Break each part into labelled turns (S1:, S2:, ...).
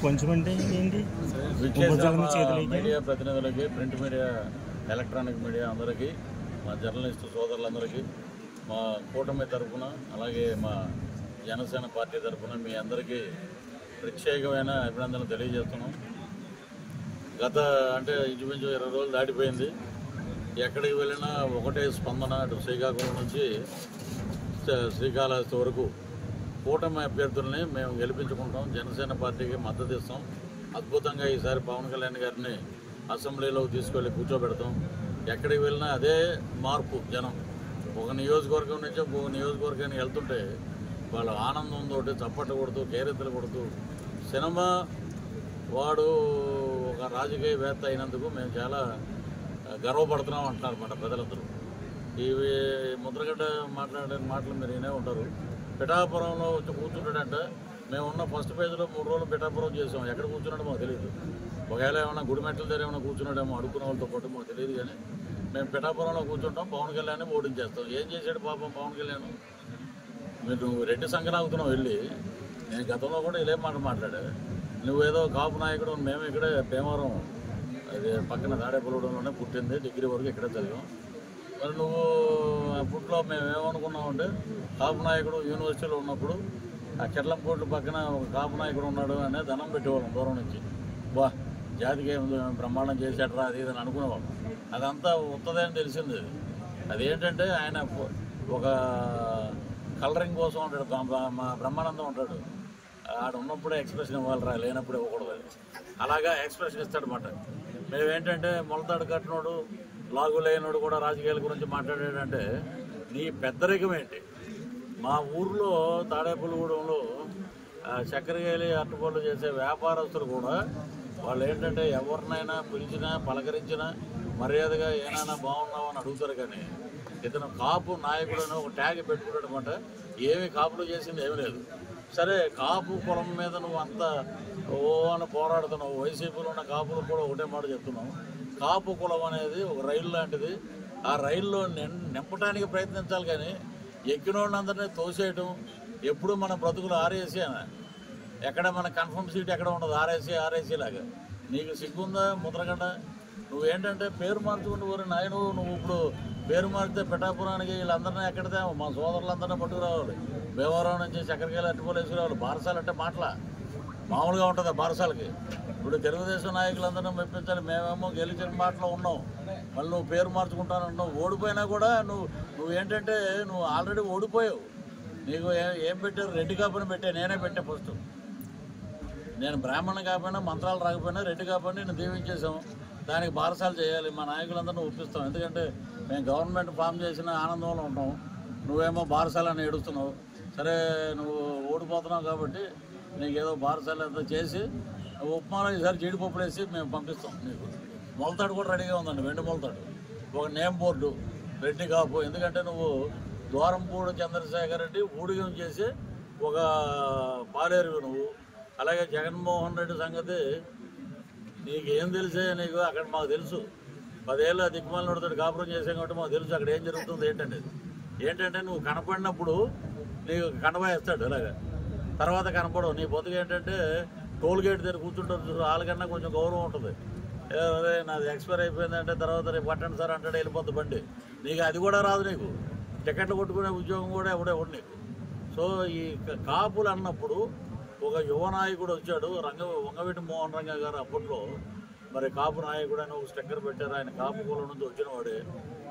S1: కొంచెం అంటే ఏంటి?
S2: మీడియా ప్రతినిధులకి, ప్రింట్ మీడియా, ఎలక్ట్రానిక్ మీడియా అందరికీ, మా జర్నలిస్టు సోదరులందరికీ మా కూటమి తరఫున, అలాగే మా జనసేన పార్టీ తరఫున మీ అందరికీ ప్రత్యేకమైన అభినందనలు తెలియజేస్తున్నాం. గత ఇంచుమించు 20 రోజులు దాటిపోయింది. ఎక్కడికి వెళ్ళినా ఒకటే స్పందన. అటు శ్రీకాకుళం నుంచి శ్రీకాళహస్తి వరకు కూటమి అభ్యర్థుల్ని మేము గెలిపించుకుంటాం, జనసేన పార్టీకి మద్దతు ఇస్తాం. అద్భుతంగా ఈసారి పవన్ కళ్యాణ్ గారిని అసెంబ్లీలోకి తీసుకెళ్ళి కూర్చోబెడతాం. ఎక్కడికి వెళ్ళినా అదే మార్పు. జనం ఒక నియోజకవర్గం నుంచి ఒక నియోజకవర్గానికి వెళ్తుంటే వాళ్ళ ఆనందంతో చప్పట్లు కొడుతూ, కేరింతలు కొడుతూ, సినిమా వాడు ఒక రాజకీయవేత్త అయినందుకు మేము చాలా గర్వపడుతున్నాం అంటున్నారు మన ప్రజలందరూ. ఇవి ముద్రగడ్డ మాట్లాడే మాటలు మీరు వినే ఉంటారు. పిఠాపురంలో వచ్చి కూర్చుంటాడంట. మేము ఉన్న ఫస్ట్ పేజీలో 3 రోజులు పిఠాపురం చేసాం. ఎక్కడ కూర్చున్నాడో మాకు తెలియదు. ఒకవేళ ఏమైనా గుడిమెట్ల దగ్గర ఏమైనా కూర్చున్నాడేమో అడుక్కున్న వాళ్ళతో పాటు మాకు తెలియదు. కానీ మేము పిఠాపురంలో కూర్చుంటాం, పవన్ కళ్యాణ్ ఓడించేస్తాం. ఏం చేశాడు పాపం పవన్ కళ్యాణ్? మీరు రెడ్డి సంఘనాగుతున్నావు వెళ్ళి. నేను గతంలో కూడా ఇదే మాట మాట్లాడా. నువ్వేదో కాపు నాయకుడు, మేము ఇక్కడే భీమవరం అది పక్కన తాడేపల్లిగూడెంలోనే పుట్టింది, డిగ్రీ వరకు ఇక్కడే చదివాం. మరి నువ్వు అప్పట్లో మేము ఏమనుకున్నామంటే కాపు నాయకుడు యూనివర్సిటీలో ఉన్నప్పుడు ఆ కెర్లంపోటు పక్కన ఒక కాపు నాయకుడు ఉన్నాడు అనే ధనం పెట్టేవాళ్ళం దూరం నుంచి. బా జాతికి బ్రహ్మాండం చేసేటరా అది ఇదని అనుకునేవాళ్ళం. అదంతా ఉత్తదే అని తెలిసింది. అదేంటంటే ఆయన ఒక కలరింగ్ కోసం ఉంటాడు, మా బ్రహ్మానందం ఉంటాడు. ఆడ ఉన్నప్పుడే ఎక్స్ప్రెషన్ ఇవ్వాలిరా, లేనప్పుడు ఇవ్వకూడదు. అలాగా ఎక్స్ప్రెషన్ ఇస్తాడనమాట. మేమేంటంటే మొలతాడు కట్టినోడు, లాగు లేనోడు కూడా రాజకీయాల గురించి మాట్లాడాడంటే నీ పెద్దరికం ఏంటి? మా ఊర్లో తాడేపల్లిగూడెంలో చక్కెరకేళి అట్టుపళ్ళు చేసే వ్యాపారస్తులు కూడా వాళ్ళు ఏంటంటే ఎవరినైనా పిలిచినా పలకరించినా మర్యాదగా ఏమైనా బాగున్నావు అని అడుగుతారు. కానీ ఇతను కాపు నాయకుడు అని ఒక ట్యాగ్ పెట్టుకున్నాడు అనమాట. ఏమి కాపులు చేసింది ఏమి లేదు. సరే, కాపు కులం మీద నువ్వు అంత అని పోరాడుతున్నావు. వైసీపీలో ఉన్న కాపులు కూడా ఒకటే మాట చెప్తున్నావు. కాపు కులం అనేది ఒక రైలు లాంటిది. ఆ రైల్లో నింపడానికి ప్రయత్నించాలి, కానీ ఎక్కినోళ్ళందరినీ తోసేయటం. ఎప్పుడు మన బ్రతుకులు ఆర్ఏసీ అని, ఎక్కడ మన కన్ఫర్మ్ సీట్ ఎక్కడ ఉండదు. ఆర్ఏసీ లాగా. నీకు సిగ్గుందా ముద్రగడ్డ? నువ్వేంటంటే పేరు మార్చుకుంటూ పోరు నాయను. నువ్వు ఇప్పుడు పేరు మారితే పిఠాపురానికి వీళ్ళందరినీ ఎక్కడితే మా సోదరులందరినీ పట్టుకురావాలి. భీమవరం నుంచి చక్కెరకేళి అట్టుపళ్ళు వేసుకురావాలి. బారసాలు అంటే మాటల మామూలుగా ఉంటుంది బారసాలకి. ఇప్పుడు తెలుగుదేశం నాయకులందరినీ మెప్పించాలి. మేమేమో గెలిచిన మాటలో ఉన్నాం, మళ్ళీ నువ్వు పేరు మార్చుకుంటానంటున్నావు. ఓడిపోయినా కూడా నువ్వేంటంటే నువ్వు ఆల్రెడీ ఓడిపోయావు. నీకు ఏం పెట్టారు? రెడ్డి కాపని పెట్టా, నేనే పెట్టా ఫస్ట్. నేను బ్రాహ్మణ కాకపోయినా, మంత్రాలు రాకపోయినా రెడ్డి కాపని నేను దీవించేసాము. దానికి బారసాలు చేయాలి. మా నాయకులందరినీ ఒప్పిస్తాం. ఎందుకంటే మేము గవర్నమెంట్ ఫామ్ చేసిన ఆనందంలో ఉంటాం. నువ్వేమో బారసాలని ఏడుస్తున్నావు. సరే, నువ్వు ఓడిపోతున్నావు కాబట్టి నీకేదో బారసాలు అంతా చేసి ఉప్మాలో ఈసారి జీడిపప్పులు వేసి మేము పంపిస్తాం. నీకు మొలతాడు కూడా రెడీగా ఉందండి, వెండి మొలతాడు. ఒక నేమ్ బోర్డు రెడ్డి కాపు. ఎందుకంటే నువ్వు ద్వారంపూడి చంద్రశేఖర్ రెడ్డి ఊడిగం చేసి ఒక పాలేరువి నువ్వు. అలాగే జగన్మోహన్ రెడ్డి సంగతి నీకేం తెలిసే? నీకు అక్కడ మాకు తెలుసు. 10 ఏళ్ళ దిక్కుమాలను నడుతాడు కాపురం చేసాం కాబట్టి మాకు తెలుసు అక్కడ ఏం జరుగుతుంది. ఏంటంటే నువ్వు కనపడినప్పుడు నీకు కనబేస్తాడు ఇలాగా, తర్వాత కనపడవు. నీ బతుకు ఏంటంటే టోల్ గేట్ దగ్గర కూర్చుంటారు. వాళ్ళకన్నా కొంచెం గౌరవం ఉంటుంది. అదే నాది ఎక్స్పైర్ అయిపోయింది అంటే తర్వాత రేపు పట్టండి సార్ అంటాడు, వెళ్ళిపోద్ది బండి. నీకు అది కూడా రాదు. నీకు టికెట్లు కొట్టుకునే ఉద్యోగం కూడా ఎవడేవాడు నీకు. సో ఈ కాపులు అన్నప్పుడు ఒక యువ నాయకుడు వచ్చాడు, వంగవీటి మోహన్ రంగ గారు. అప్పట్లో మరి కాపు నాయకుడు అని ఒక స్టిక్కర్ పెట్టారు. ఆయన కాపు కులం నుంచి వచ్చిన వాడే.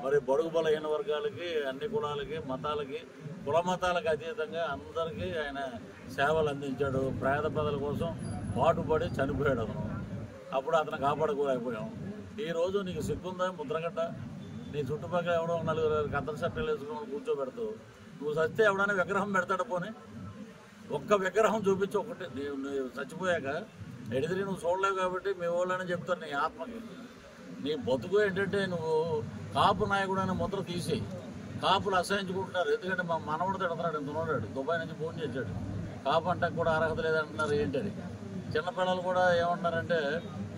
S2: మరి బడుగు బలహీన వర్గాలకి, అన్ని కులాలకి, మతాలకి, కుల మతాలకు అతీతంగా అందరికీ ఆయన సేవలు అందించాడు. పేద ప్రజల కోసం పాటుపడి చనిపోయాడు అతను. అప్పుడు అతను కాపాడుకోలేకపోయాం. ఈరోజు నీకు సిగ్గుందా ముద్రగడ్డ? నీ చుట్టుపక్కల ఎవడో 4 కత్తర్ షర్ట్లు వేసుకుని కూర్చోబెడతావు. నువ్వు చస్తే ఎవడైనా విగ్రహం పెడతాడు. పోనీ ఒక్క విగ్రహం చూపించి ఒకటి. నువ్వు చచ్చిపోయాక ఎడిదిరి నువ్వు చూడలేవు కాబట్టి మీ వాళ్ళని చెప్తారు నీ ఆత్మకి. నీ బతుకు ఏంటంటే నువ్వు కాపు నాయకుడు అనే ముద్ర తీసి కాపులు అసహించుకుంటున్నారు. ఎందుకంటే మా మనవడు తిడుతున్నాడు, ఇంత ఉన్నాడు, దుబాయ్ నుంచి ఫోన్ చేశాడు. కాపు అంటే కూడా అర్హత లేదంటున్నారు. ఏంటది? చిన్నపిల్లలు కూడా ఏమంటున్నారంటే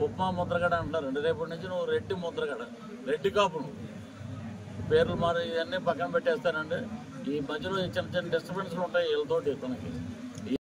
S2: ఉప్మా ముద్రగడ అంటున్నారు. రేపటి నుంచి నువ్వు రెడ్డి ముద్రగడ, రెడ్డి కాపు. నువ్వు పేర్లు మారి ఇవన్నీ పక్కన పెట్టేస్తానండి. ఈ మధ్యలో చిన్న చిన్న డిస్టర్బెన్స్లు ఉంటాయి వీళ్ళతోటి. తనకి